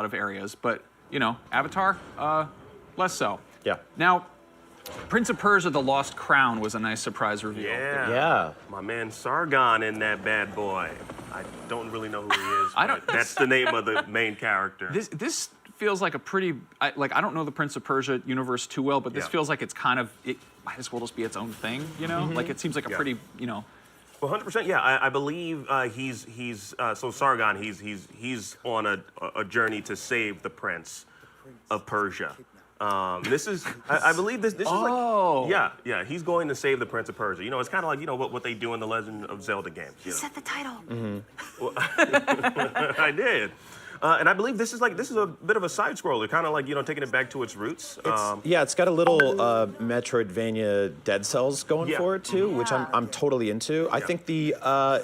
of areas, but, you know, Avatar, less so. Yeah. Now, Prince of Persia: The Lost Crown was a nice surprise reveal. Yeah. My man Sargon in that bad boy. I don't really know who he is. But that's the name of the main character. This feels like a pretty, I don't know the Prince of Persia universe too well, but this feels like it's kind of, it might as well just be its own thing, you know? Like it seems like a pretty, you know. Well, 100%, yeah. I believe so Sargon, he's on a journey to save the Prince of Persia. This is, I believe this is like, yeah, he's going to save the Prince of Persia. You know, it's kind of like, you know, what they do in the Legend of Zelda games. You said the title. Well, I did. And I believe this is a bit of a side scroller, kind of like, you know, taking it back to its roots. Yeah, it's got a little Metroidvania Dead Cells going for it too, which I'm totally into. I think the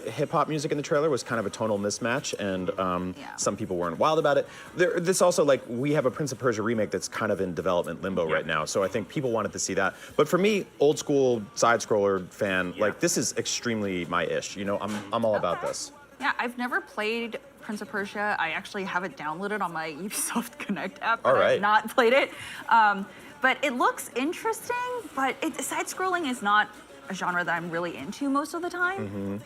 hip hop music in the trailer was kind of a tonal mismatch, and some people weren't wild about it. This also, like, we have a Prince of Persia remake that's kind of in development limbo right now, so I think people wanted to see that. But for me, old school side scroller fan, like, this is extremely my ish. You know, I'm all about this. Yeah, I've never played Prince of Persia. I actually have it downloaded on my Ubisoft Connect app, but I've not played it. But it looks interesting, but side-scrolling is not a genre that I'm really into most of the time.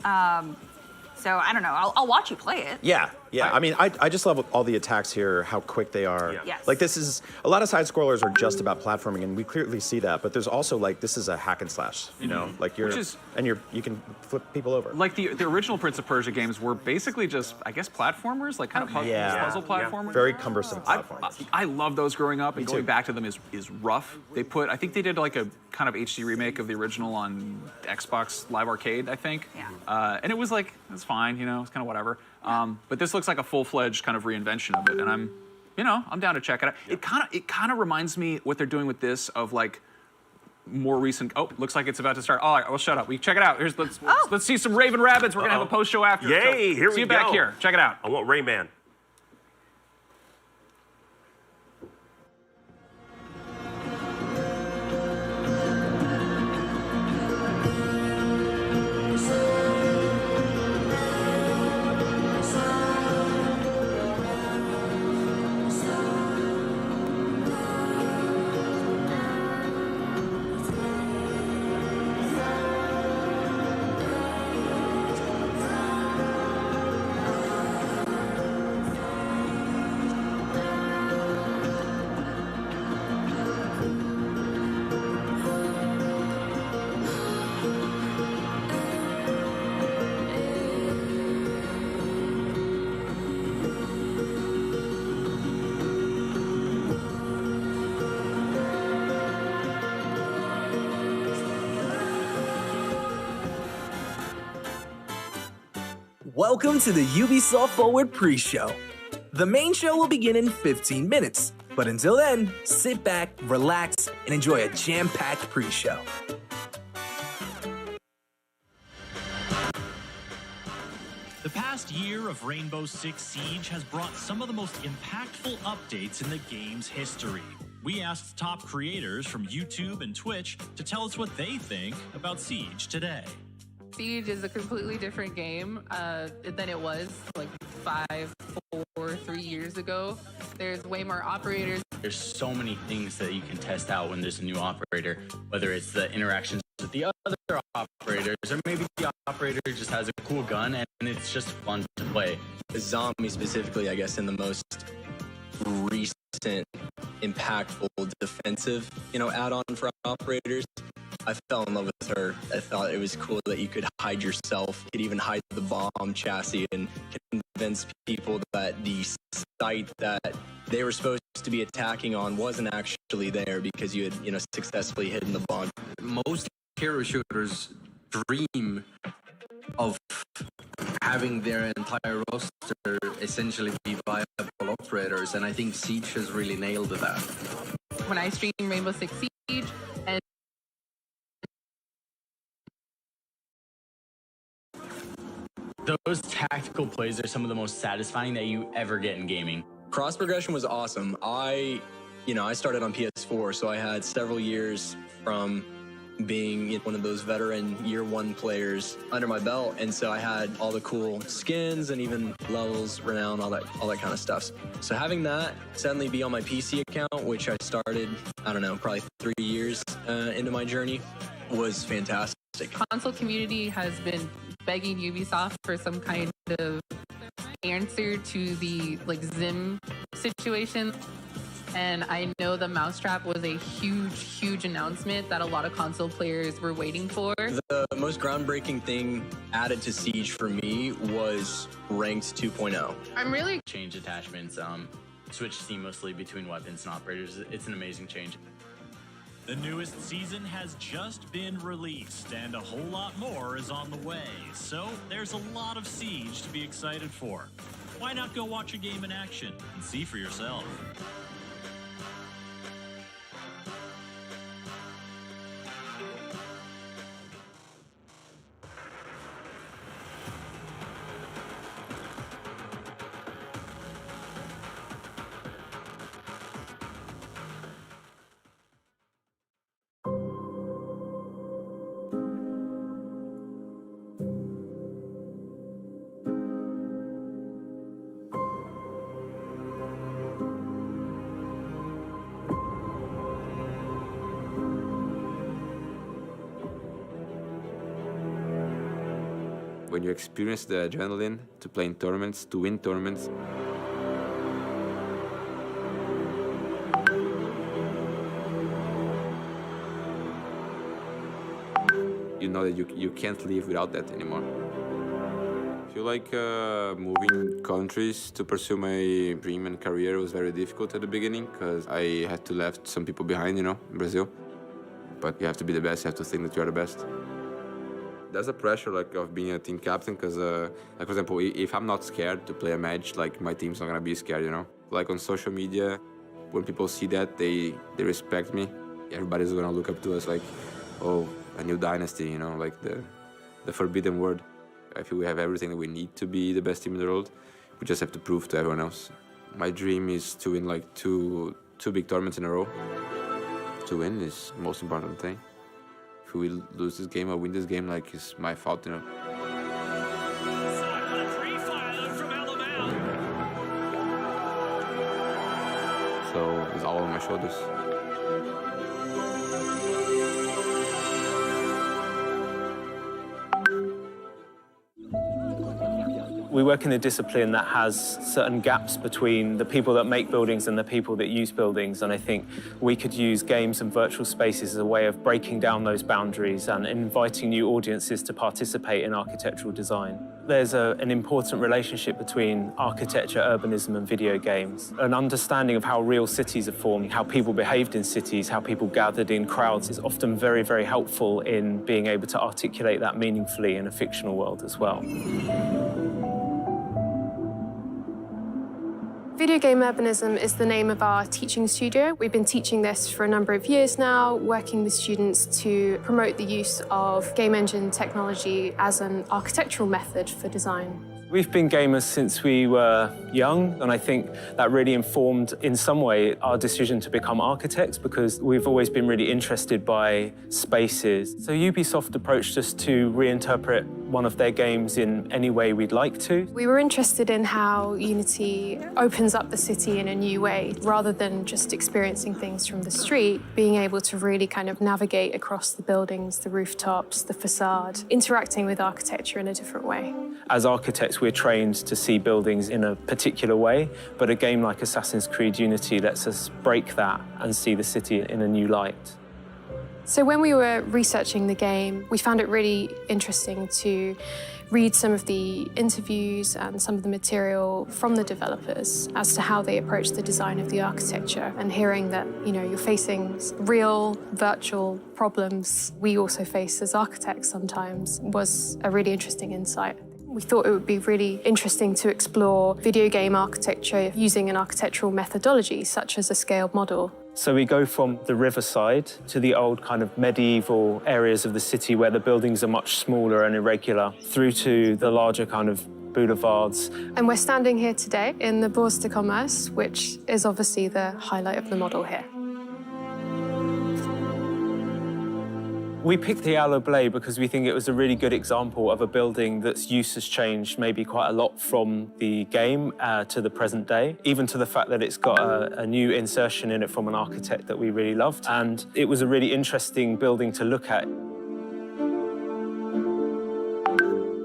So I don't know. I'll watch you play it. Yeah. I mean, I just love all the attacks here, how quick they are. Yeah. Yes. Like, this is, a lot of side scrollers are just about platforming, and we clearly see that. But there's also, like, this is a hack and slash. You know, like you can flip people over. Like the original Prince of Persia games were basically just, I guess, platformers, like kind of puzzle platformers. Very cumbersome platforms. I love those growing up, and going back to them is rough. I think they did like a kind of HD remake of the original on Xbox Live Arcade, I think. Yeah. And it was like, it's fine, you know, it's kind of whatever. But this looks like a full-fledged kind of reinvention of it, and I'm down to check it out. It kind of reminds me what they're doing with this of like more recent. Oh, looks like it's about to start. All right, well, shut up. We check it out. Let's see some Raven Rabbits. We're gonna have a post show after. Yay! So, Here we go. See you back here. Check it out. I want Rayman. Welcome to the Ubisoft Forward pre-show. The main show will begin in 15 minutes, but until then, sit back, relax, and enjoy a jam-packed pre-show. The past year of Rainbow Six Siege has brought some of the most impactful updates in the game's history. We asked top creators from YouTube and Twitch to tell us what they think about Siege today. Siege is a completely different game than it was like 5, 4, 3 years ago. There's way more operators. There's so many things that you can test out when there's a new operator, whether it's the interactions with the other operators, or maybe the operator just has a cool gun and it's just fun to play. Zombie specifically, I guess, in the most recent, impactful defensive, add-on for operators. I fell in love with her. I thought it was cool that you could hide yourself, you could even hide the bomb chassis and convince people that the site that they were supposed to be attacking on wasn't actually there because you had, successfully hidden the bomb. Most hero shooters dream of having their entire roster essentially be viable operators, and I think Siege has really nailed that. When I stream Rainbow Six Siege, and Those tactical plays are some of the most satisfying that you ever get in gaming. Cross progression was awesome. I started on PS4, so I had several years from being one of those veteran year one players under my belt. And so I had all the cool skins and even levels, renown, all that kind of stuff. So having that suddenly be on my PC account, which I started, I don't know, probably 3 years into my journey, was fantastic. Console community has been begging Ubisoft for some kind of answer to the Zim situation. And I know the Mousetrap was a huge announcement that a lot of console players were waiting for. The most groundbreaking thing added to Siege for me was Ranked 2.0. I'm really Change attachments, switch seamlessly between weapons and operators. It's an amazing change. The newest season has just been released, and a whole lot more is on the way. So there's a lot of Siege to be excited for. Why not go watch a game in action and see for yourself? When you experience the adrenaline to play in tournaments, to win tournaments, you know that you can't live without that anymore. I feel like moving countries to pursue my dream and career was very difficult at the beginning because I had to left some people behind, in Brazil. But you have to be the best, you have to think that you are the best. There's a pressure of being a team captain because, for example, if I'm not scared to play a match, my team's not gonna be scared, Like on social media, when people see that, they respect me. Everybody's gonna look up to us like, oh, a new dynasty, like the forbidden word. I feel we have everything that we need to be the best team in the world. We just have to prove to everyone else. My dream is to win two big tournaments in a row. To win is the most important thing. If we lose this game or win this game, it's my fault, From Alabama. So it's all on my shoulders. We work in a discipline that has certain gaps between the people that make buildings and the people that use buildings, and I think we could use games and virtual spaces as a way of breaking down those boundaries and inviting new audiences to participate in architectural design. There's an important relationship between architecture, urbanism, and video games. An understanding of how real cities are formed, how people behaved in cities, how people gathered in crowds is often very, very helpful in being able to articulate that meaningfully in a fictional world as well. Video Game Urbanism is the name of our teaching studio. We've been teaching this for a number of years now, working with students to promote the use of game engine technology as an architectural method for design. We've been gamers since we were young, and I think that really informed, in some way, our decision to become architects because we've always been really interested by spaces. So Ubisoft approached us to reinterpret one of their games in any way we'd like to. We were interested in how Unity opens up the city in a new way, rather than just experiencing things from the street, being able to really kind of navigate across the buildings, the rooftops, the facade, interacting with architecture in a different way. As architects, we're trained to see buildings in a particular way, but a game like Assassin's Creed Unity lets us break that and see the city in a new light. So when we were researching the game, we found it really interesting to read some of the interviews and some of the material from the developers as to how they approach the design of the architecture, and hearing that, you're facing real virtual problems we also face as architects sometimes was a really interesting insight. We thought it would be really interesting to explore video game architecture using an architectural methodology, such as a scaled model. So we go from the riverside to the old kind of medieval areas of the city where the buildings are much smaller and irregular, through to the larger kind of boulevards. And we're standing here today in the Bourse de Commerce, which is obviously the highlight of the model here. We picked the Aloe Blade because we think it was a really good example of a building that's use has changed maybe quite a lot from the game to the present day, even to the fact that it's got a new insertion in it from an architect that we really loved. And it was a really interesting building to look at.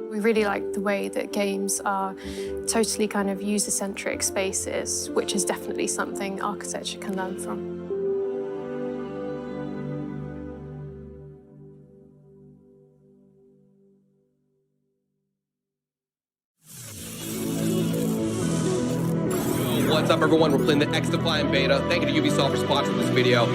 We really like the way that games are totally kind of user-centric spaces, which is definitely something architecture can learn from. What's up, everyone? We're playing the X-Defiant beta. Thank you to Ubisoft for sponsoring this video.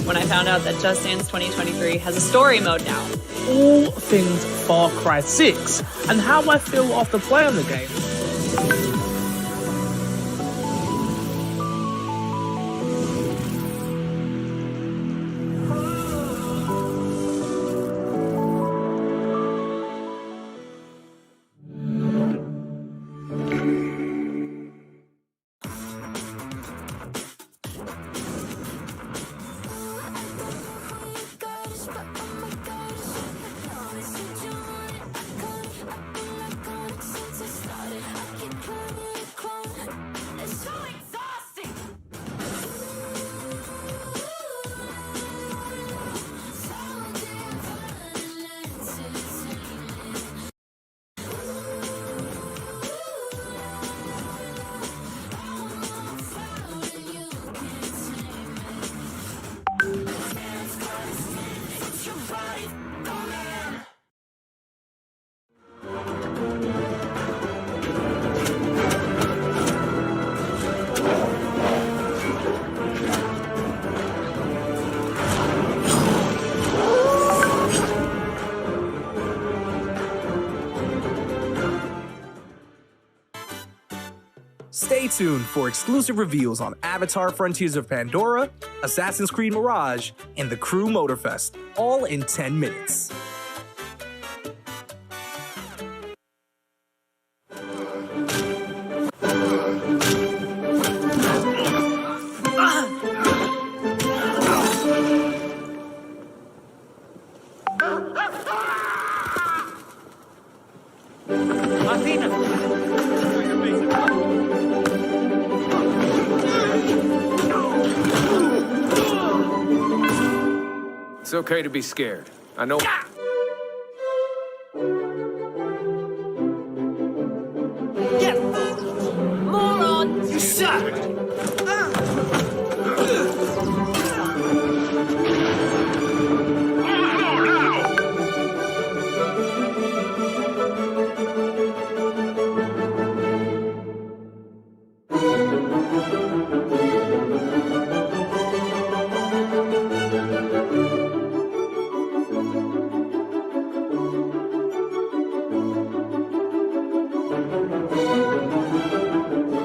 When I found out that Just Dance 2023 has a story mode now. All things Far Cry 6 and how I feel after playing the game. Stay tuned for exclusive reveals on Avatar Frontiers of Pandora, Assassin's Creed Mirage, and the Crew Motorfest, all in 10 minutes. It's okay to be scared. I know. Yeah. Moron! You suck!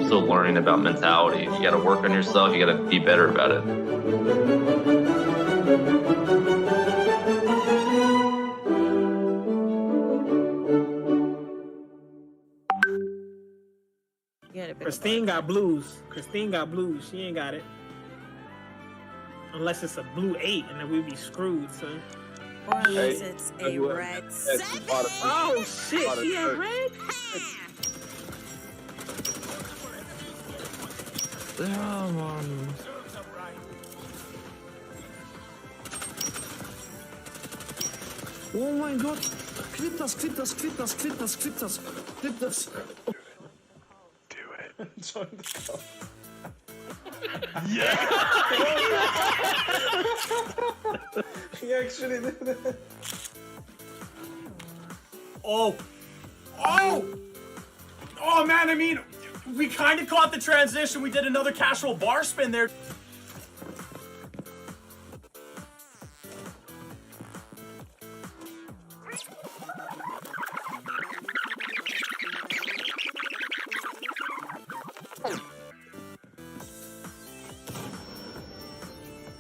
Still learning about mentality. You got to work on yourself. You got to be better about it. Christine got blues. Christine got blues. She ain't got it. Unless it's a blue 8, and then we'd be screwed, son. Or unless it's a red 7. Oh shit, she had red? Come on. Oh my god. clip das, clip das, clip das, clip das, clip das, clip das. Do it. Join the club. Yeah! He actually did it. Oh! Oh man, I mean, we kind of caught the transition. We did another casual bar spin there.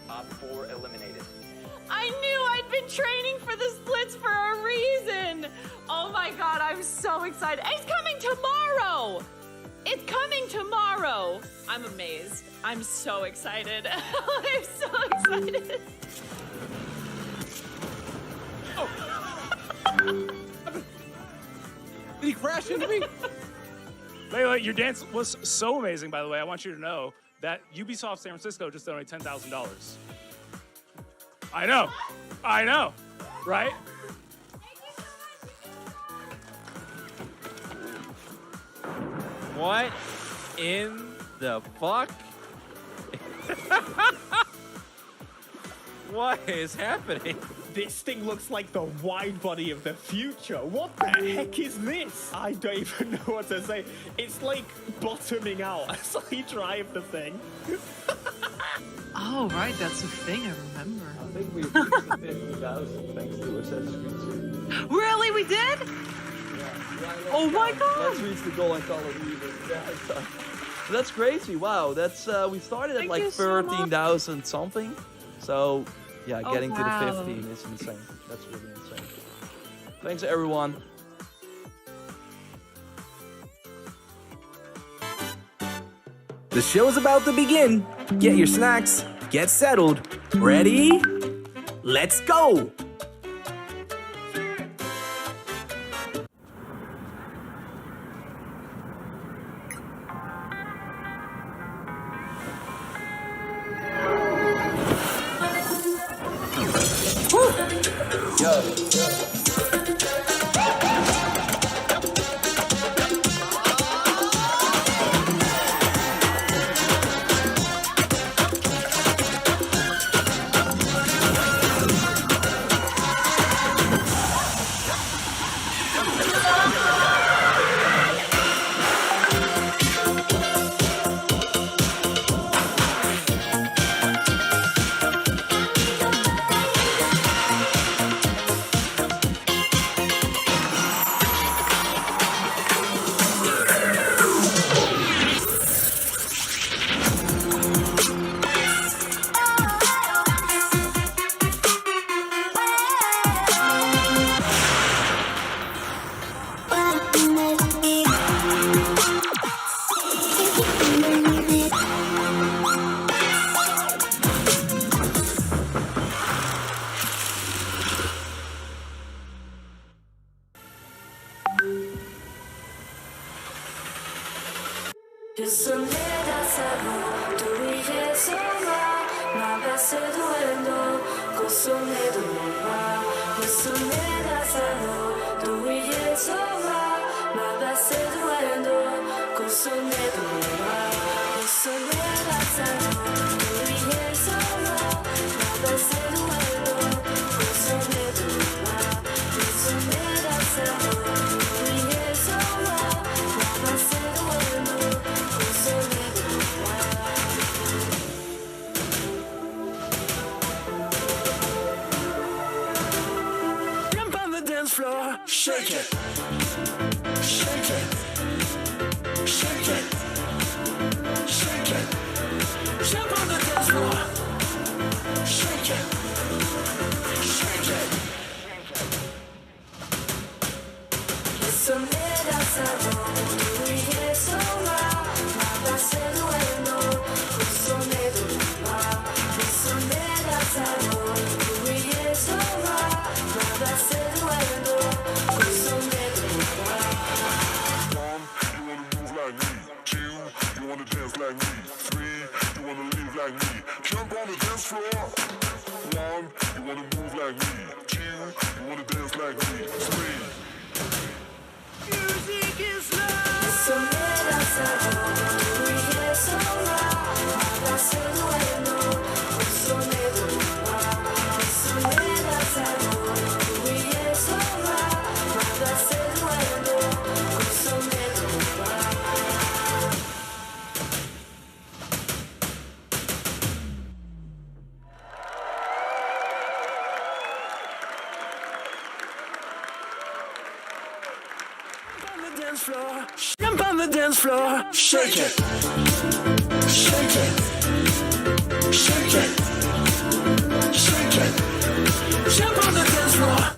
Top 4 eliminated. I knew I'd been training for the splits for a reason. Oh my God, I'm so excited. It's coming tomorrow. It's coming tomorrow. I'm amazed. I'm so excited. I'm so excited. Did he crash into me? Layla, your dance was so amazing, by the way. I want you to know that Ubisoft San Francisco just donated $10,000. I know, right? What in the fuck? What is happening? This thing looks like the wide body of the future. What the heck is this? I don't even know what to say. It's like bottoming out as I drive the thing. Oh, right, that's a thing, I remember. I think we reached the 50,000 thanks to Assassin's Creed 2. Really, we did? Oh my God! Let's reach the goal on Call of Duty. Yeah, that's crazy. Wow, that's we started at Thank like you so much. 13,000 something. So yeah, Oh, getting wow. to the 15 is insane. That's really insane. Thanks everyone. The show's about to begin. Get your snacks, get settled. Ready? Let's go! Jump on the dance floor, shake it, shake it, shake it, shake it. Jump on the dance floor, shake it, shake it. Jump on the dance floor. 1, you wanna move like me. 2, you wanna dance like me. 3. dance floor. Jump on the dance floor. Shake it. Shake it. Shake it. Shake it. Jump on the dance floor.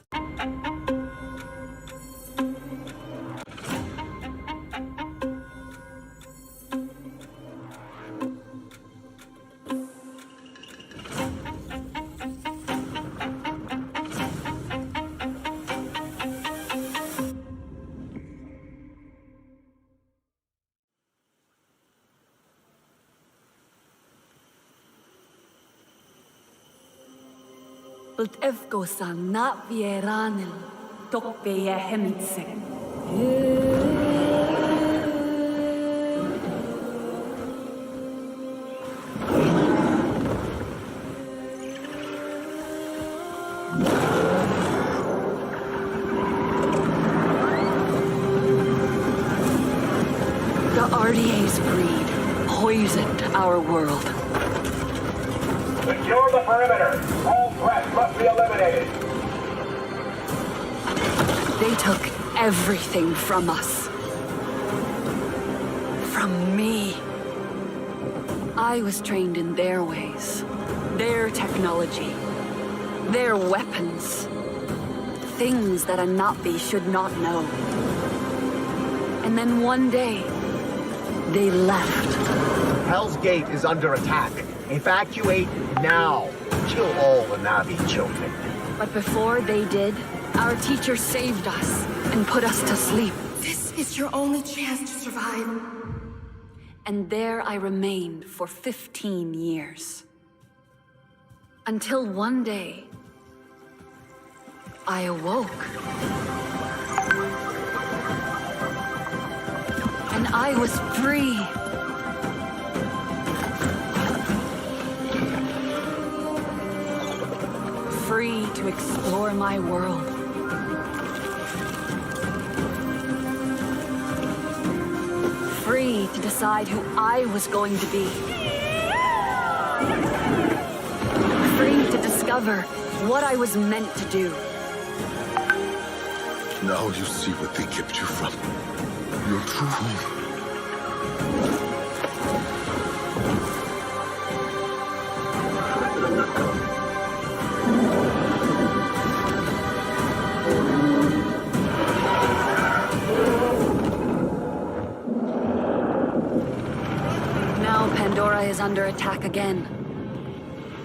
Bult efgosan na vieranil, tok be hemitsek. The RDA's greed poisoned our world. Secure the perimeter. All threats must be eliminated. They took everything from us. From me. I was trained in their ways, their technology, their weapons. Things that a Navi should not know. And then one day, they left. Hell's Gate is under attack. Evacuate now. Kill all the Navi children. But before they did, our teacher saved us and put us to sleep. This is your only chance to survive. And there I remained for 15 years. Until one day, I awoke. And I was free. Free to explore my world. Free to decide who I was going to be. Free to discover what I was meant to do. Now you see what they kept you from. Your true home. Now Pandora is under attack again.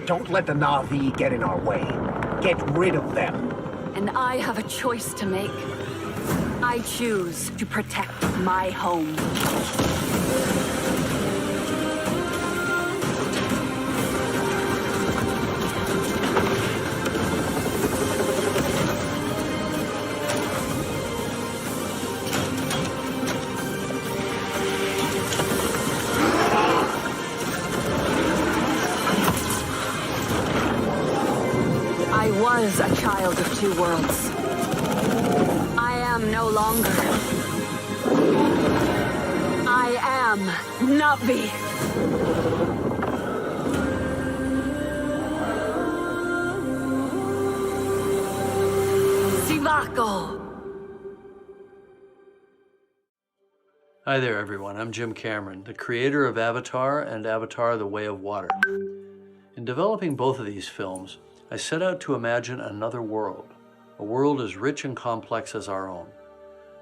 Don't let the Na'vi get in our way. Get rid of them. And I have a choice to make. I choose to protect my home. I was a child of two worlds. I am no longer. I am Navi. Sivako. Hi there, everyone. I'm Jim Cameron, the creator of Avatar and Avatar: The Way of Water. In developing both of these films, I set out to imagine another world, a world as rich and complex as our own.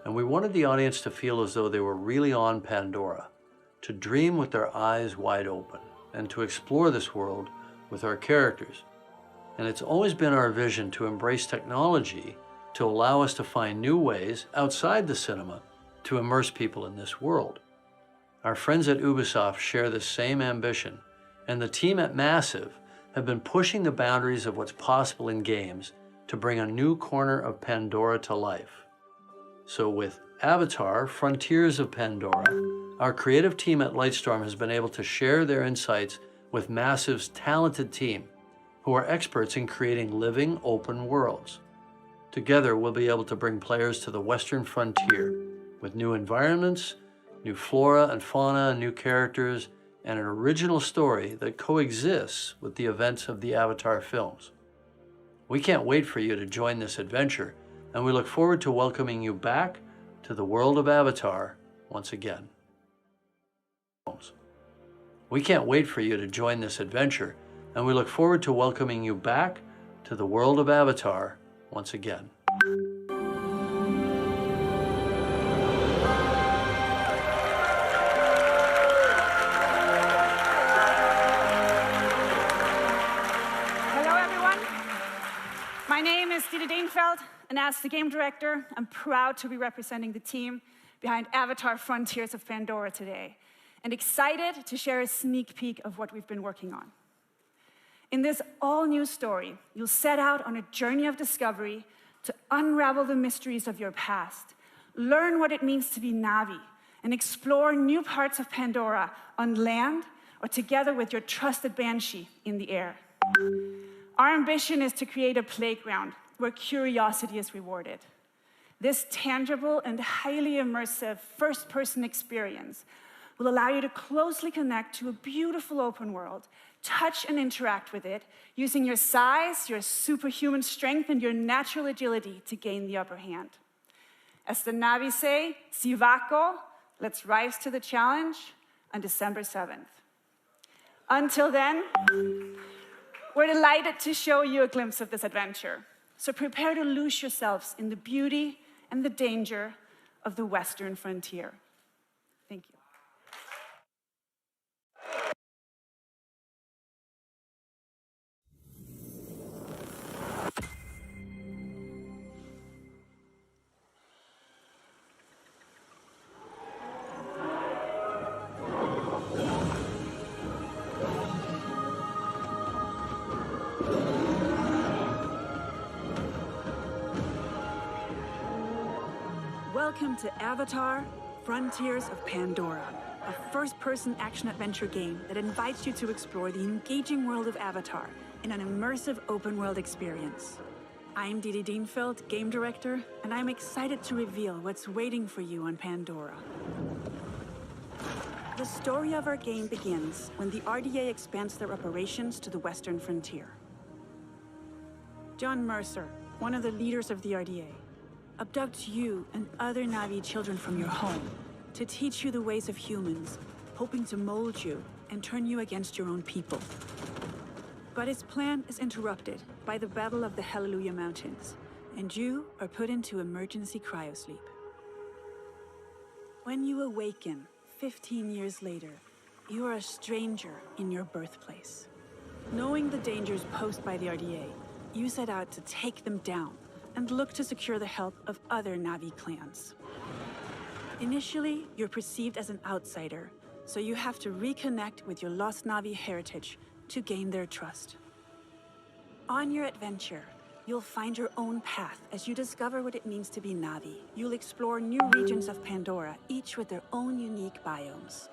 And we wanted the audience to feel as though they were really on Pandora, to dream with their eyes wide open, and to explore this world with our characters. And it's always been our vision to embrace technology to allow us to find new ways outside the cinema to immerse people in this world. Our friends at Ubisoft share this same ambition, and the team at Massive have been pushing the boundaries of what's possible in games to bring a new corner of Pandora to life. So with Avatar: Frontiers of Pandora, our creative team at Lightstorm has been able to share their insights with Massive's talented team, who are experts in creating living, open worlds. Together, we'll be able to bring players to the Western frontier with new environments, new flora and fauna, new characters, and an original story that coexists with the events of the Avatar films. We can't wait for you to join this adventure, and we look forward to welcoming you back to the world of Avatar once again. We can't wait for you to join this adventure, and we look forward to welcoming you back to the world of Avatar once again. Hello, everyone. My name is Didi Dienfeld, and as the game director, I'm proud to be representing the team behind Avatar Frontiers of Pandora today, and excited to share a sneak peek of what we've been working on. In this all-new story, you'll set out on a journey of discovery to unravel the mysteries of your past, learn what it means to be Na'vi, and explore new parts of Pandora on land or together with your trusted Banshee in the air. Our ambition is to create a playground where curiosity is rewarded. This tangible and highly immersive first-person experience will allow you to closely connect to a beautiful open world, touch and interact with it, using your size, your superhuman strength, and your natural agility to gain the upper hand. As the Na'vi say, Sivako, let's rise to the challenge on December 7th. Until then, we're delighted to show you a glimpse of this adventure. So prepare to lose yourselves in the beauty and the danger of the Western frontier. Thank you. Welcome to Avatar, Frontiers of Pandora, a first-person action-adventure game that invites you to explore the engaging world of Avatar in an immersive open-world experience. I'm Didi Dienfeld, game director, and I'm excited to reveal what's waiting for you on Pandora. The story of our game begins when the RDA expands their operations to the Western frontier. John Mercer, one of the leaders of the RDA, abducts you and other Na'vi children from your home to teach you the ways of humans, hoping to mold you and turn you against your own people. But his plan is interrupted by the Battle of the Hallelujah Mountains, and you are put into emergency cryosleep. When you awaken 15 years later, you are a stranger in your birthplace. Knowing the dangers posed by the RDA, you set out to take them down and look to secure the help of other Na'vi clans. Initially, you're perceived as an outsider, so you have to reconnect with your lost Na'vi heritage to gain their trust. On your adventure, you'll find your own path as you discover what it means to be Na'vi. You'll explore new regions of Pandora, each with their own unique biomes.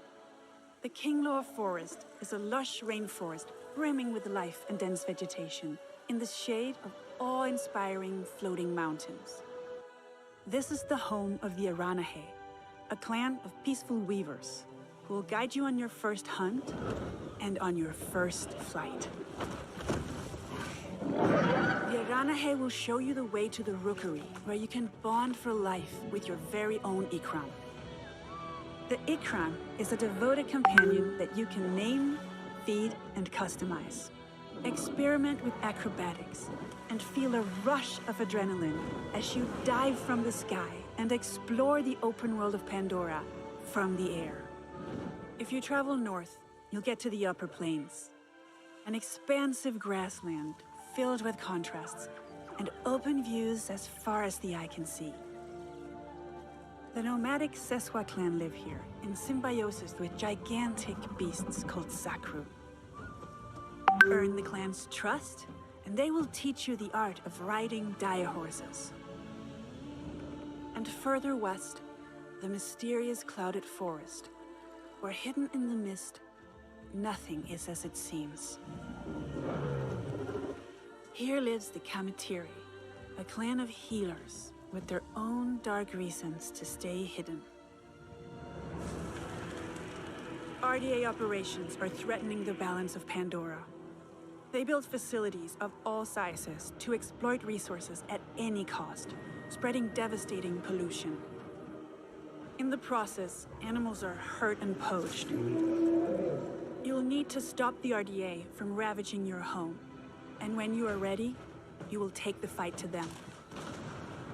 The Kingloa Forest is a lush rainforest brimming with life and dense vegetation in the shade of awe-inspiring floating mountains. This is the home of the Aranahe, a clan of peaceful weavers who will guide you on your first hunt and on your first flight. The Aranahe will show you the way to the rookery, where you can bond for life with your very own Ikram. The Ikram is a devoted companion that you can name, feed, and customize. Experiment with acrobatics and feel a rush of adrenaline as you dive from the sky and explore the open world of Pandora from the air. If you travel north, you'll get to the upper plains, an expansive grassland filled with contrasts and open views as far as the eye can see. The nomadic Seswa clan live here in symbiosis with gigantic beasts called Sakru. Earn the clan's trust, and they will teach you the art of riding dire horses. And further west, the mysterious clouded forest, where hidden in the mist, nothing is as it seems. Here lives the Kamatiri, a clan of healers with their own dark reasons to stay hidden. RDA operations are threatening the balance of Pandora. They build facilities of all sizes to exploit resources at any cost, spreading devastating pollution. In the process, animals are hurt and poached. You'll need to stop the RDA from ravaging your home. And when you are ready, you will take the fight to them.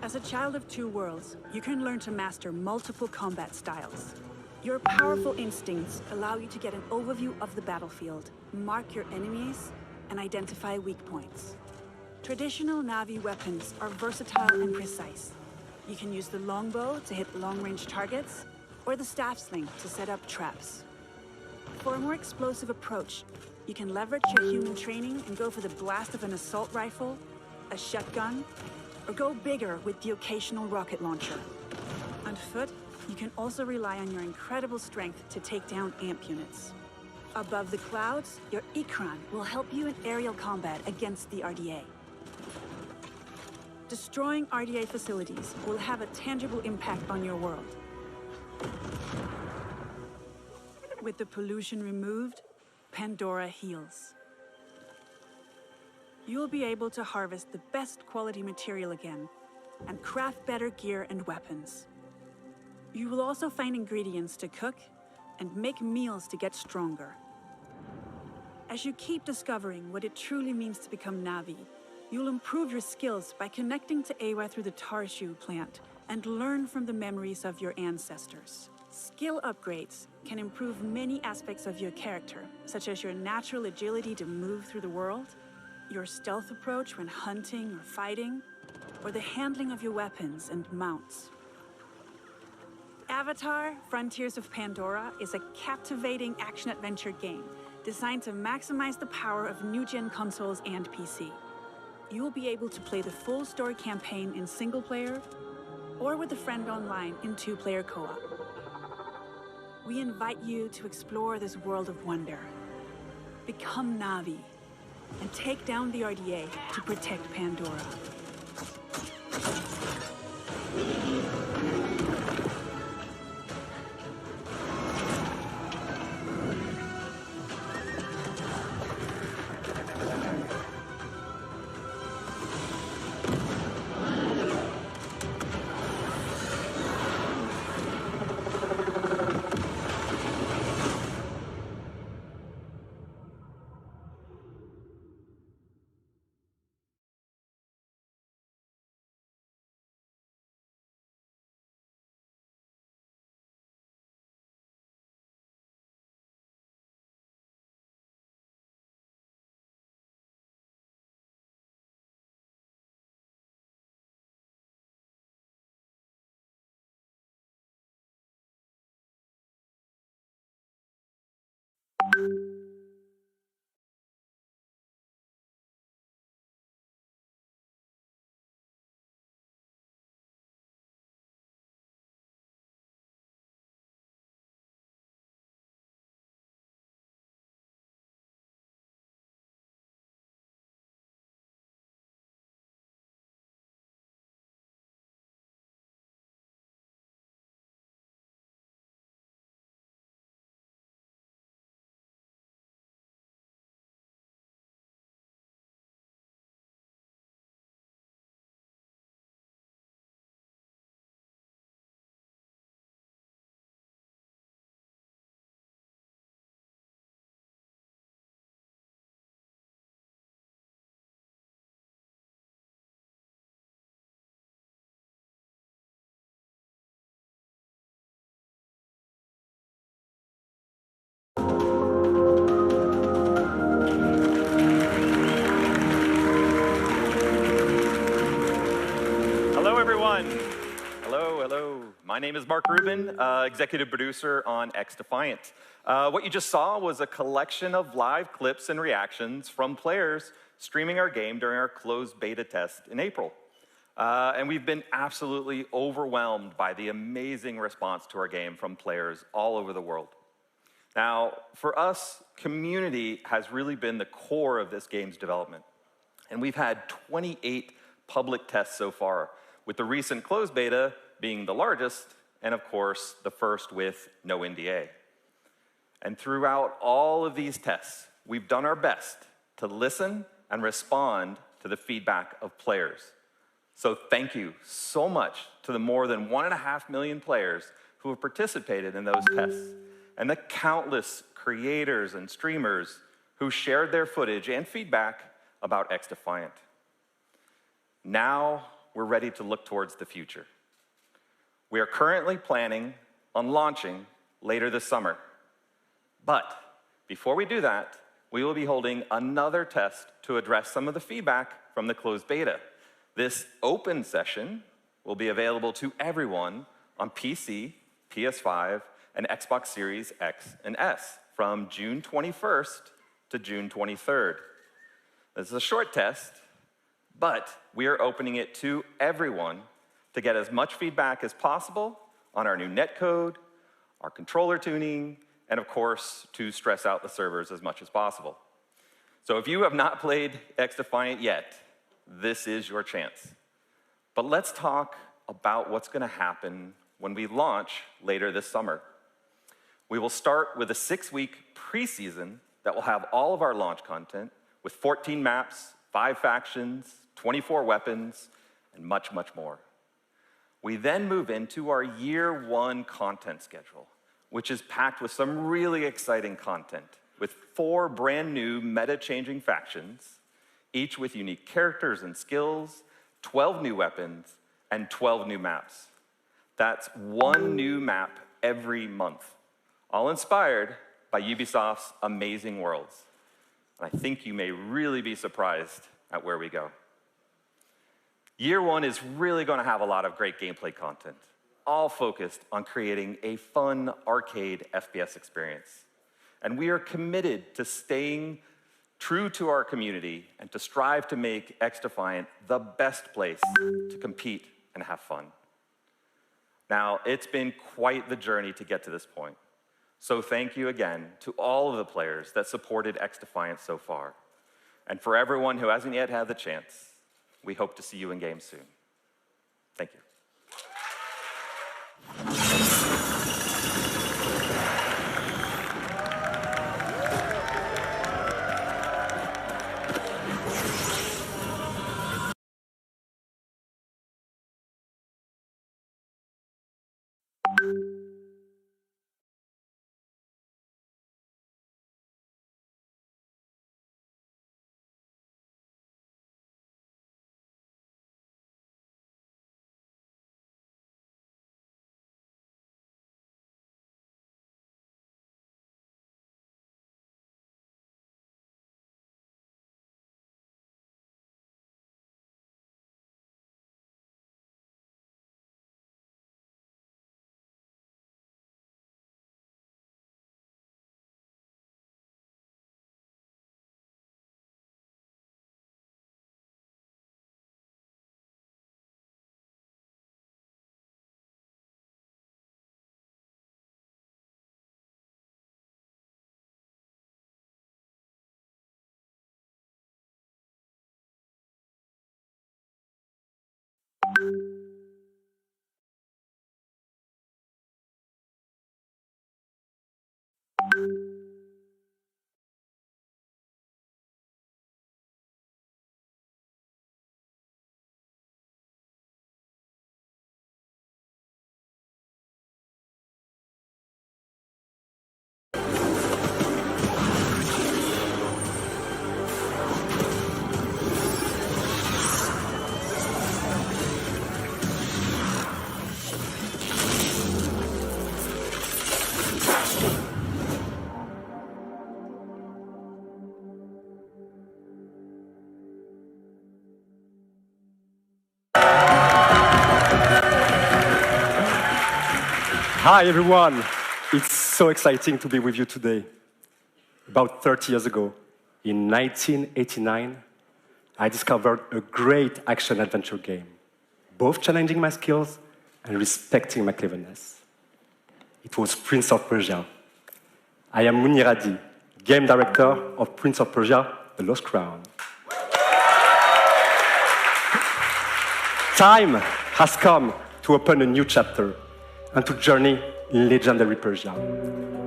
As a child of two worlds, you can learn to master multiple combat styles. Your powerful instincts allow you to get an overview of the battlefield, mark your enemies, and identify weak points. Traditional Na'vi weapons are versatile and precise. You can use the longbow to hit long-range targets, or the staff sling to set up traps. For a more explosive approach, you can leverage your human training and go for the blast of an assault rifle, a shotgun, or go bigger with the occasional rocket launcher. On foot, you can also rely on your incredible strength to take down AMP units. Above the clouds, your Ikran will help you in aerial combat against the RDA. Destroying RDA facilities will have a tangible impact on your world. With the pollution removed, Pandora heals. You will be able to harvest the best quality material again and craft better gear and weapons. You will also find ingredients to cook and make meals to get stronger. As you keep discovering what it truly means to become Na'vi, you'll improve your skills by connecting to Awa through the Tarshu plant and learn from the memories of your ancestors. Skill upgrades can improve many aspects of your character, such as your natural agility to move through the world, your stealth approach when hunting or fighting, or the handling of your weapons and mounts. Avatar: Frontiers of Pandora is a captivating action-adventure game designed to maximize the power of new-gen consoles and PC. You will be able to play the full story campaign in single-player or with a friend online in two-player co-op. We invite you to explore this world of wonder. Become Na'vi and take down the RDA to protect Pandora. Hello, everyone. Hello. My name is Mark Rubin, executive producer on X Defiant. What you just saw was a collection of live clips and reactions from players streaming our game during our closed beta test in April. And we've been absolutely overwhelmed by the amazing response to our game from players all over the world. Now, for us, community has really been the core of this game's development. And we've had 28 public tests so far, with the recent closed beta being the largest, and of course, the first with no NDA. And throughout all of these tests, we've done our best to listen and respond to the feedback of players. So thank you so much to the more than 1.5 million players who who have participated in those tests, and the countless creators and streamers who shared their footage and feedback about XDefiant. Now we're ready to look towards the future. We are currently planning on launching later this summer. But before we do that, we will be holding another test to address some of the feedback from the closed beta. This open session will be available to everyone on PC, PS5, and Xbox Series X and S from June 21st to June 23rd. This is a short test, but we are opening it to everyone to get as much feedback as possible on our new netcode, our controller tuning, and of course, to stress out the servers as much as possible. So if you have not played XDefiant yet, this is your chance. But let's talk about what's gonna happen when we launch later this summer. We will start with a 6-week preseason that will have all of our launch content with 14 maps, 5 factions, 24 weapons, and much, much more. We then move into our year 1 content schedule, which is packed with some really exciting content, with 4 brand new meta-changing factions, each with unique characters and skills, 12 new weapons, and 12 new maps. That's 1 new map every month, all inspired by Ubisoft's amazing worlds. And I think you may really be surprised at where we go. Year 1 is really going to have a lot of great gameplay content, all focused on creating a fun arcade FPS experience. And we are committed to staying true to our community and to strive to make XDefiant the best place to compete and have fun. Now, it's been quite the journey to get to this point. So thank you again to all of the players that supported XDefiant so far. And for everyone who hasn't yet had the chance, we hope to see you in game soon. Thank you. Hi, everyone. It's so exciting to be with you today. About 30 years ago, in 1989, I discovered a great action-adventure game, both challenging my skills and respecting my cleverness. It was Prince of Persia. I am Muniradi, game director of Prince of Persia, The Lost Crown. Time has come to open a new chapter and to journey in legendary Persia,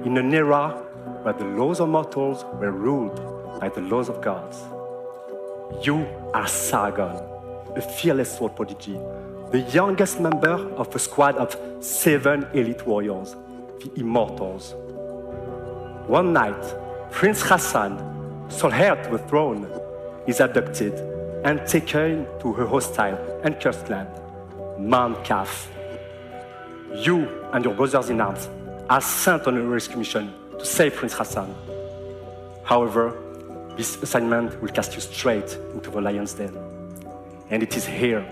in an era where the laws of mortals were ruled by the laws of gods. You are Sargon, a fearless sword prodigy the youngest member of a squad of 7 elite warriors, the Immortals. One night, Prince Hassan, sole heir to the throne, is abducted and taken to a hostile and cursed land, Mount Kaf. You and your brothers-in-arms are sent on a rescue mission to save Prince Hassan. However, this assignment will cast you straight into the lion's den. And it is here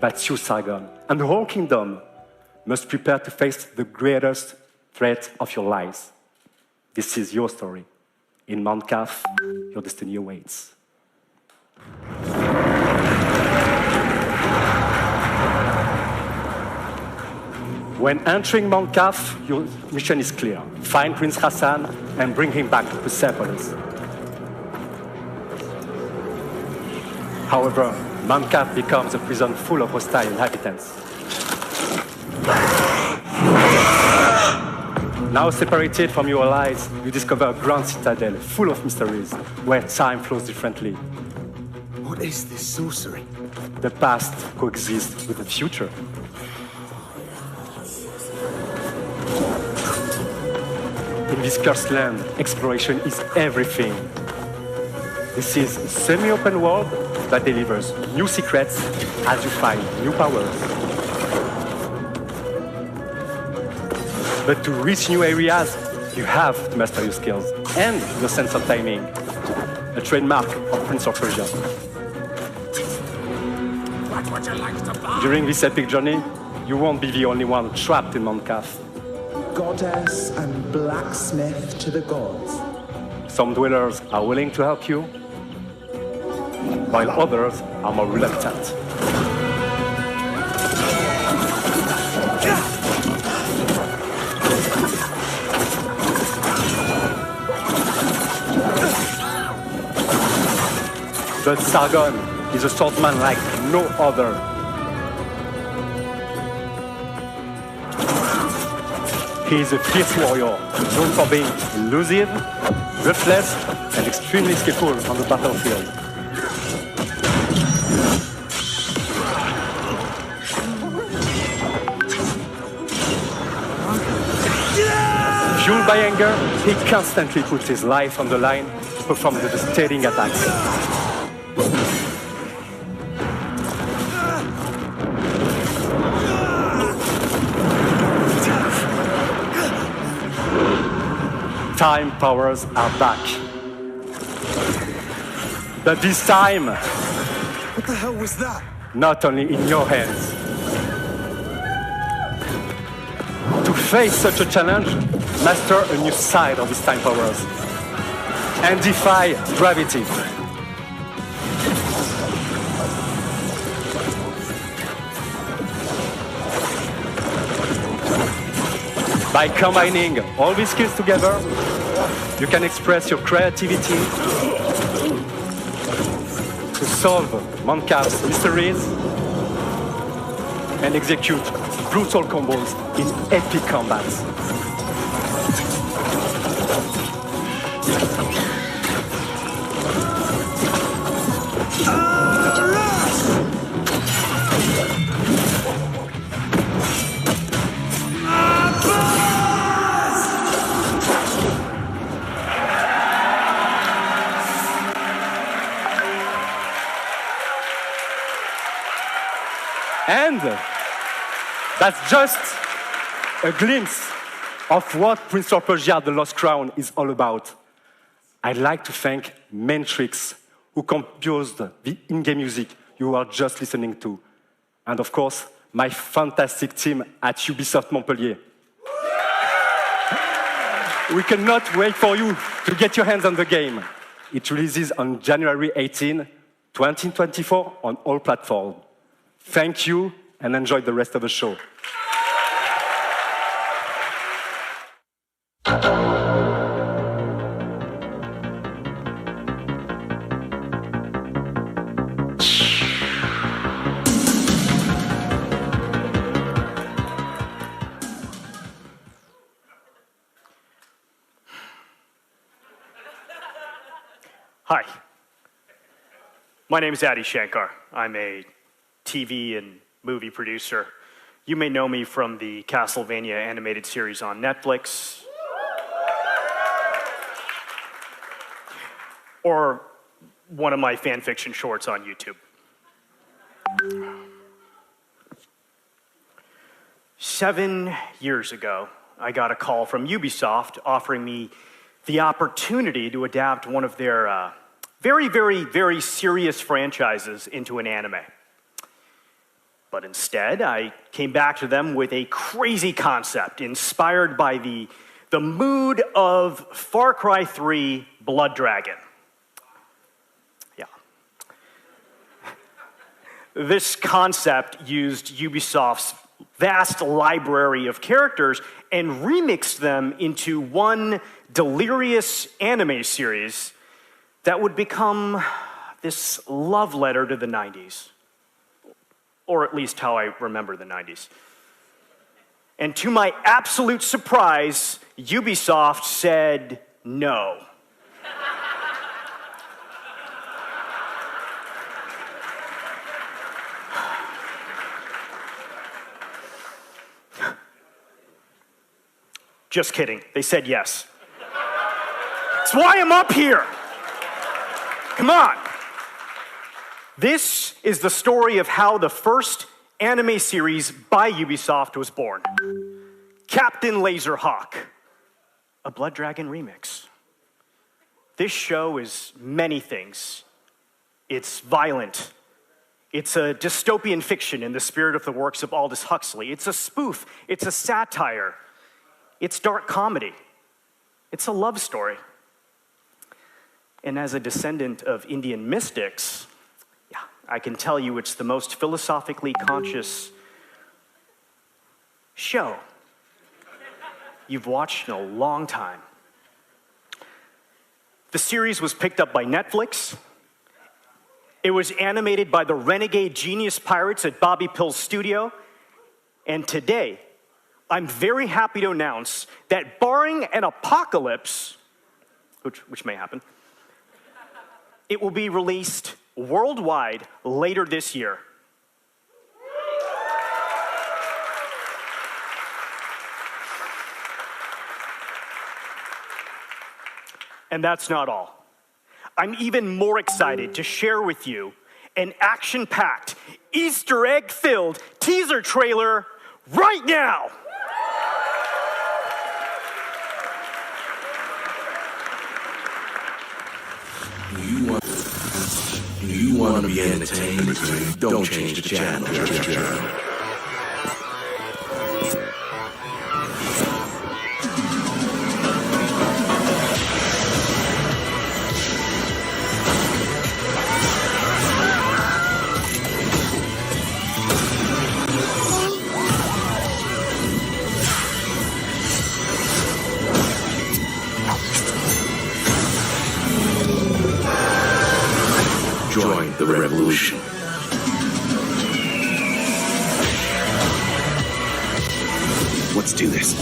that you, Sargon, and the whole kingdom must prepare to face the greatest threat of your lives. This is your story. In Mount Kaf, your destiny awaits. When entering Mount Kaf, your mission is clear. Find Prince Hassan and bring him back to Persepolis. However, Mount Kaf becomes a prison full of hostile inhabitants. Now separated from your allies, you discover a grand citadel full of mysteries, where time flows differently. What is this sorcery? The past coexists with the future. In this cursed land, exploration is everything. This is a semi-open world that delivers new secrets as you find new powers. But to reach new areas, you have to master your skills and your sense of timing, a trademark of Prince of Persia. During this epic journey, you won't be the only one trapped in Mount Kaf. Goddess and blacksmith to the gods. Some dwellers are willing to help you, while others are more reluctant. But Sargon is a swordsman like no other. He is a fierce warrior, known for being elusive, ruthless, and extremely skillful on the battlefield. Fueled by anger, he constantly puts his life on the line to perform the devastating attacks. Time powers are back. But this time, What the hell was that? not only in your hands. To face such a challenge, master a new side of his time powers and defy gravity. By combining all these skills together, you can express your creativity to solve Mount Kaf's mysteries and execute brutal combos in epic combats. And that's just a glimpse of what Prince of Persia: The Lost Crown is all about. I'd like to thank Matrix, who composed the in-game music you are just listening to. And of course, my fantastic team at Ubisoft Montpellier. We cannot wait for you to get your hands on the game. It releases on January 18, 2024 on all platforms. Thank you and enjoy the rest of the show. Hi. My name is Adi Shankar. I'm a TV and movie producer. You may know me from the Castlevania animated series on Netflix, or one of my fan fiction shorts on YouTube. 7 years ago, I got a call from Ubisoft offering me the opportunity to adapt one of their very, very, very serious franchises into an anime. But instead, I came back to them with a crazy concept inspired by the mood of Far Cry 3 Blood Dragon. Yeah. This concept used Ubisoft's vast library of characters and remixed them into one delirious anime series that would become this love letter to the 90s. Or at least how I remember the 90s. And to my absolute surprise, Ubisoft said no. Just kidding. They said yes. That's why I'm up here. Come on. This is the story of how the first anime series by Ubisoft was born. Captain Laserhawk, a Blood Dragon remix. This show is many things. It's violent. It's a dystopian fiction in the spirit of the works of Aldous Huxley. It's a spoof. It's a satire. It's dark comedy. It's a love story. And as a descendant of Indian mystics, I can tell you it's the most philosophically conscious show you've watched in a long time. The series was picked up by Netflix. It was animated by the renegade genius pirates at Bobby Pill's studio. And today, I'm very happy to announce that barring an apocalypse, which may happen, it will be released worldwide later this year. And that's not all. I'm even more excited to share with you an action-packed, Easter egg-filled teaser trailer right now. Do you want to be entertained? Don't change the channel. Join the revolution. Let's do this.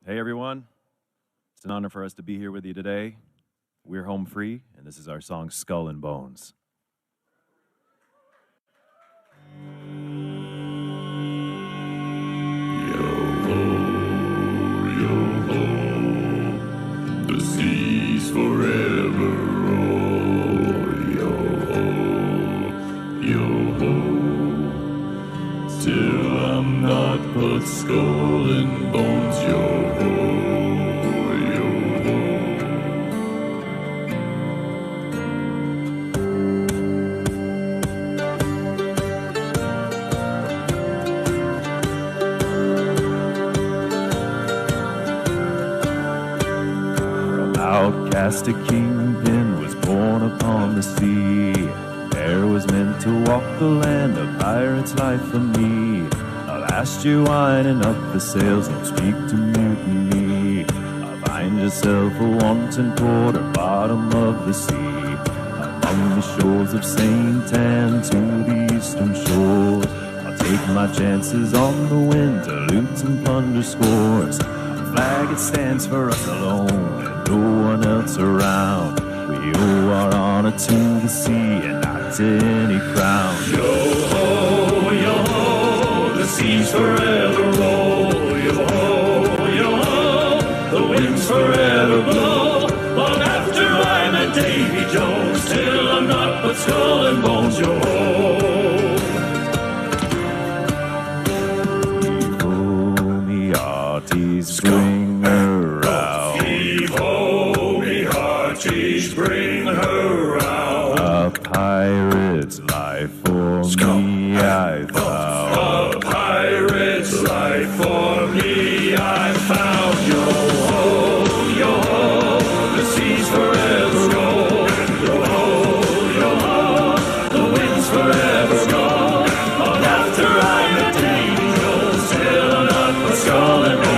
Hey everyone, it's an honor for us to be here with you today. We're home free, and this is our song Skull and Bones. The seas forever roar, yo-ho, yo-ho. Till I'm not but skull and bones, yo-ho, yo-ho. Outcast a kingpin was born upon the sea. There was meant to walk the land, a pirate's life for me. Avast you winding up the sails, don't speak to mutiny. Find yourself a wanton port or bottom of the sea. Among the shores of St. Anne to the eastern shores, I'll take my chances on the wind to loot and plunder scores. Flag, it stands for us alone and no one else around. We owe our honor to the sea and not to any crown. Yo-ho, yo-ho, the seas forever roll. Yo-ho, yo-ho, the winds forever blow. Long after I'm a Davy Jones, till I'm not but skull and bones. Yo-ho. Bring her out. Heave-ho, me hearties, bring her out. A pirate's life for me I found. A pirate's life for me I found. Yo-ho, yo-ho, the seas forever roll. Yo-ho, yo-ho, the winds forever roll. Long after I'm a Davy Jones, till I'm not but skull and bones.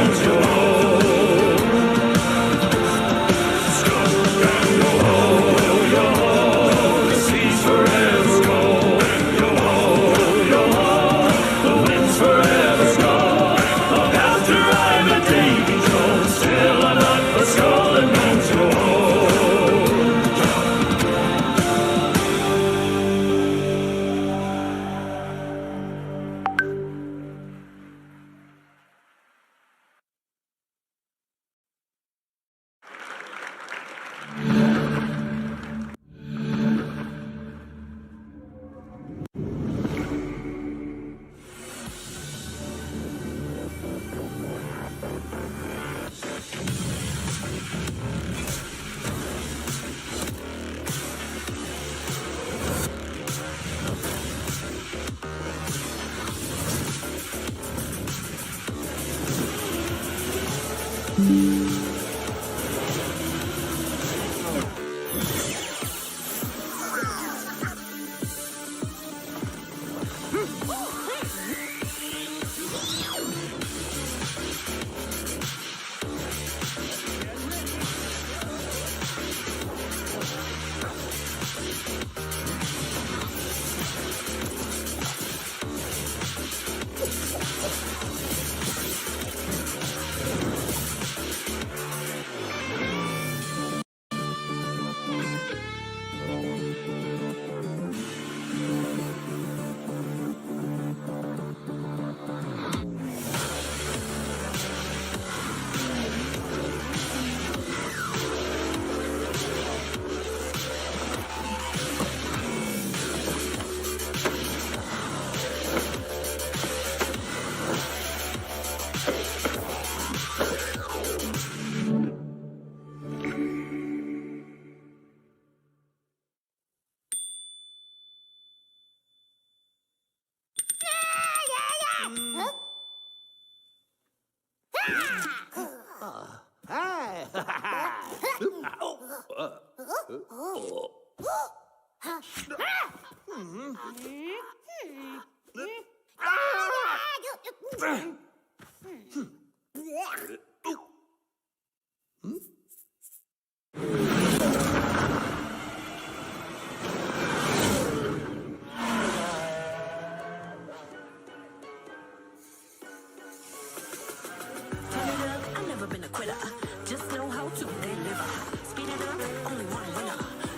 I've never been winner. Just know how to deliver. Speed it up, only one winner.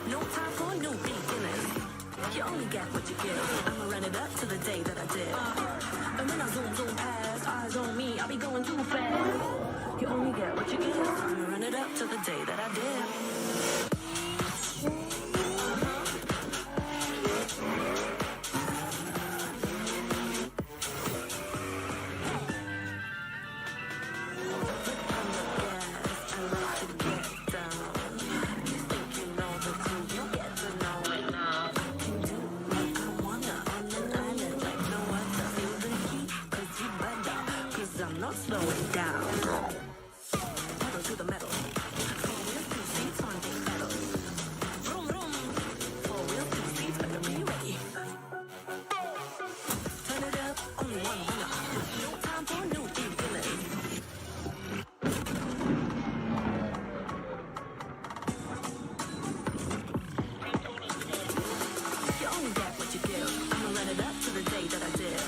No time for new beginners. You only get what you give. I'ma run it up to the day that I did. And when I zoom past, eyes on me, I'll be going too fast. You only get what you give. I'ma run it up to the day that I did. Slow it down. Pedal to the metal. Four wheels, two seats, one big pedal. Vroom, vroom. Four wheels, two seats, better be ready. Turn it up, only one winner. No time for new beginners. You only get what you give. I'ma run it up to the day that I did.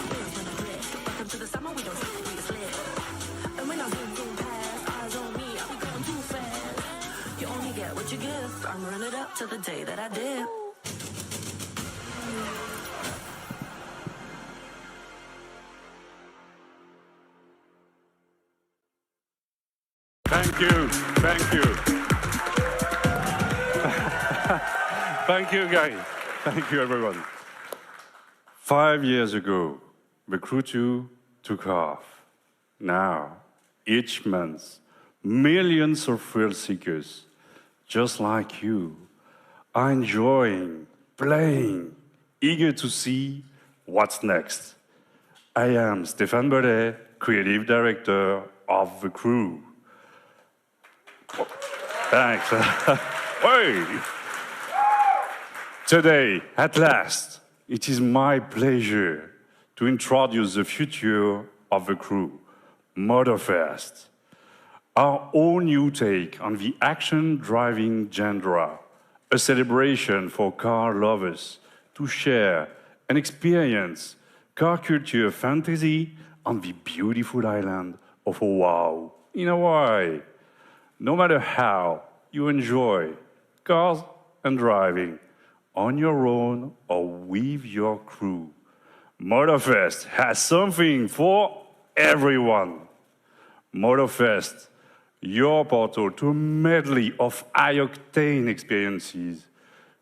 Wheels when I drift. Welcome to the summer, we don't stop, we just live. And when I zoom past, eyes on me, I'll be going too fast. You only get what you give. I'm running it up to the day that I did. Thank you. Thank you. Thank you, guys. Thank you, everyone. 5 years ago, the Crew 2 took off. Now, each month, millions of thrill seekers, just like you, are enjoying, playing, eager to see what's next. I am Stéphane Bellet, Creative Director of the Crew. Thanks. Hey. Today, at last, it is my pleasure to introduce the future of the Crew, Motorfest, our own new take on the action-driving genre, a celebration for car lovers to share and experience car culture fantasy on the beautiful island of Oahu in Hawaii. No matter how you enjoy cars and driving, on your own or with your crew, Motorfest has something for everyone. Motorfest, your portal to a medley of high-octane experiences.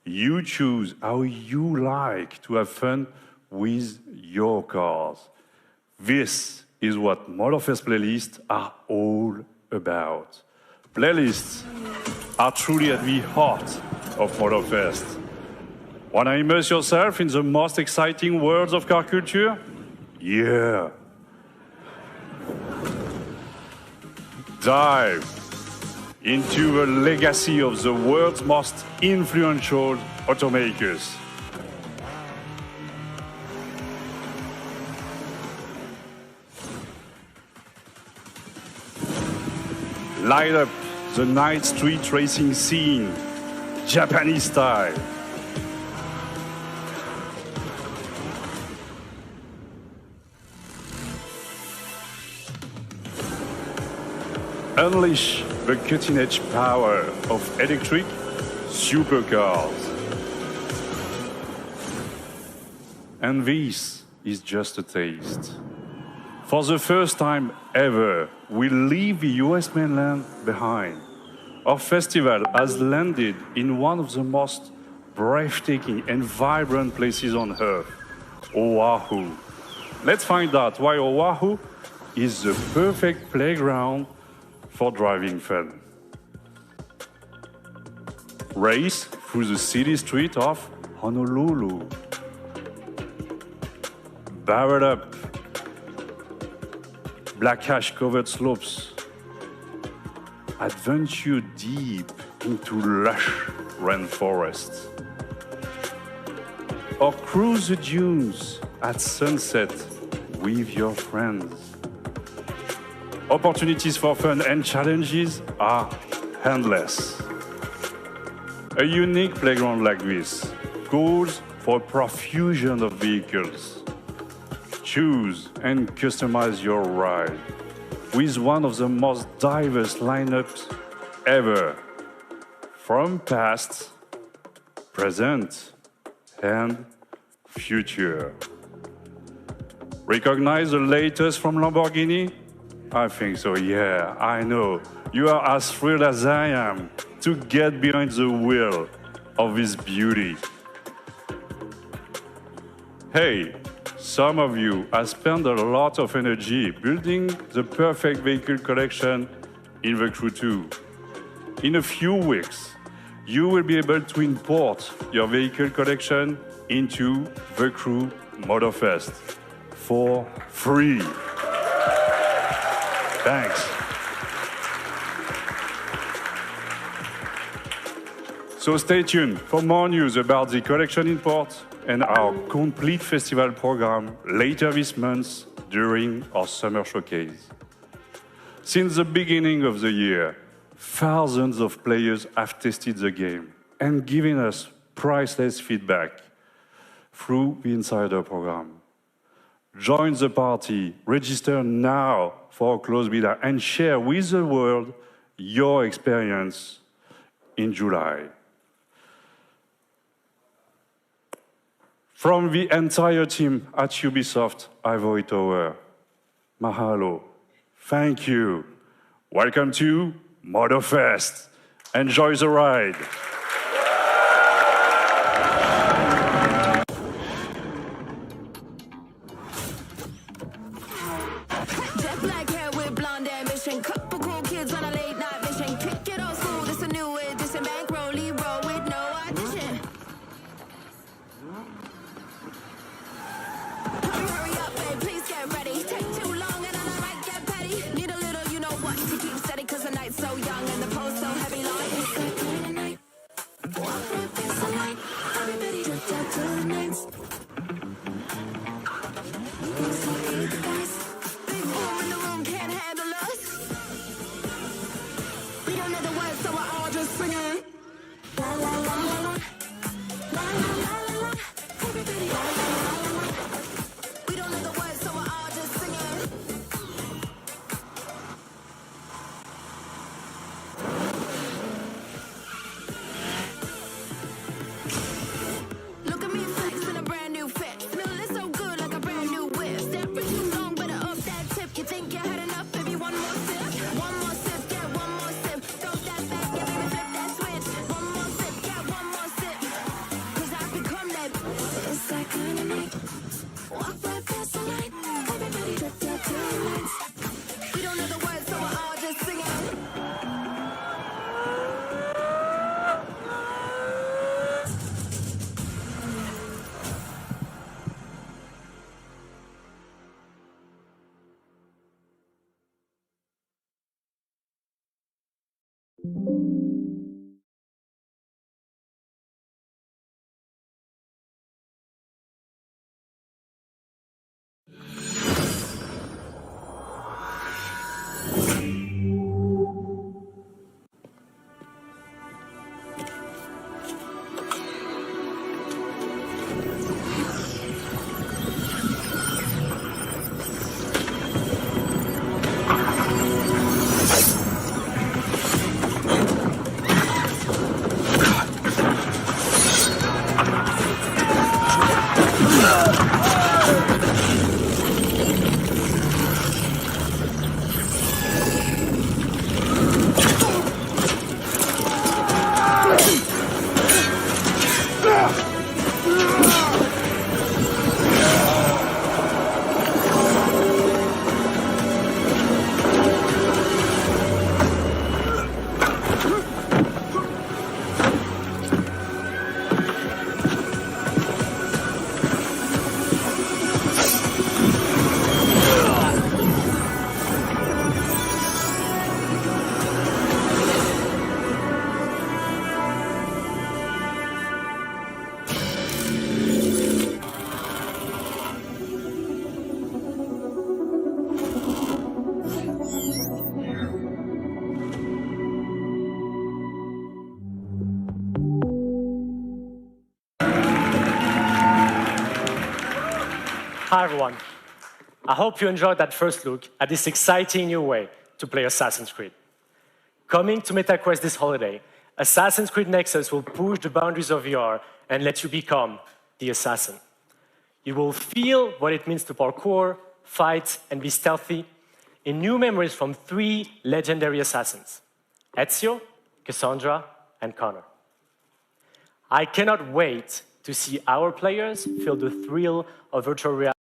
You choose how you like to have fun with your cars. This is what Motorfest playlists are all about. Playlists are truly at the heart of Motorfest. Want to immerse yourself in the most exciting worlds of car culture? Yeah. Dive into the legacy of the world's most influential automakers. Light up the night street racing scene, Japanese style. Unleash the cutting-edge power of electric supercars. And this is just a taste. For the first time ever, we leave the US mainland behind. Our festival has landed in one of the most breathtaking and vibrant places on Earth, Oahu. Let's find out why Oahu is the perfect playground for driving fun. Race through the city street of Honolulu. Barrel up black ash-covered slopes. Adventure deep into lush rainforests. Or cruise the dunes at sunset with your friends. Opportunities for fun and challenges are endless. A unique playground like this calls for a profusion of vehicles. Choose and customize your ride. with one of the most diverse lineups ever, from past, present, and future. Recognize the latest from Lamborghini? I think so, yeah, I know. You are as thrilled as I am to get behind the wheel of this beauty. Hey, some of you have spent a lot of energy building the perfect vehicle collection in the Crew 2. In a few weeks, you will be able to import your vehicle collection into the Crew Motorfest for free. Thanks. So stay tuned for more news about the collection import and our complete festival program later this month during our summer showcase. Since the beginning of the year, thousands of players have tested the game and given us priceless feedback through the Insider program. Join the party, register now for a close beta, and share with the world your experience in July. From the entire team at Ubisoft Ivory Tower, mahalo, thank you. Welcome to Motorfest. Enjoy the ride. Jet black hair with blonde ambition. Couple cool kids on a late night mission. Kick it old school, this a new edition. Bankroll, roll with no audition. Hurry up, babe, please get ready. Take too long and I might get petty. Need a little, you know what, to keep steady. Cause the night's so young and the post so heavy. Like it's that kind of night. Walk with this light. Everybody drift out to the nights. Look at me flexing a brand new fit. Smelling so good like a brand new whip. Step for too long, better up that tip. You think you had enough? Baby, one more sip. One more sip, get one more sip. Throw that back, yeah, baby, flip that switch. One more sip, get one more sip. Cause I've become that. It's that kind of night. Walk right past the light. Everybody drift out to the lights. We don't know the words, so we're all just singing. Hi, everyone. I hope you enjoyed that first look at this exciting new way to play Assassin's Creed. Coming to MetaQuest this holiday, Assassin's Creed Nexus will push the boundaries of VR and let you become the assassin. You will feel what it means to parkour, fight, and be stealthy in new memories from 3 legendary assassins, Ezio, Cassandra, and Connor. I cannot wait to see our players feel the thrill of virtual reality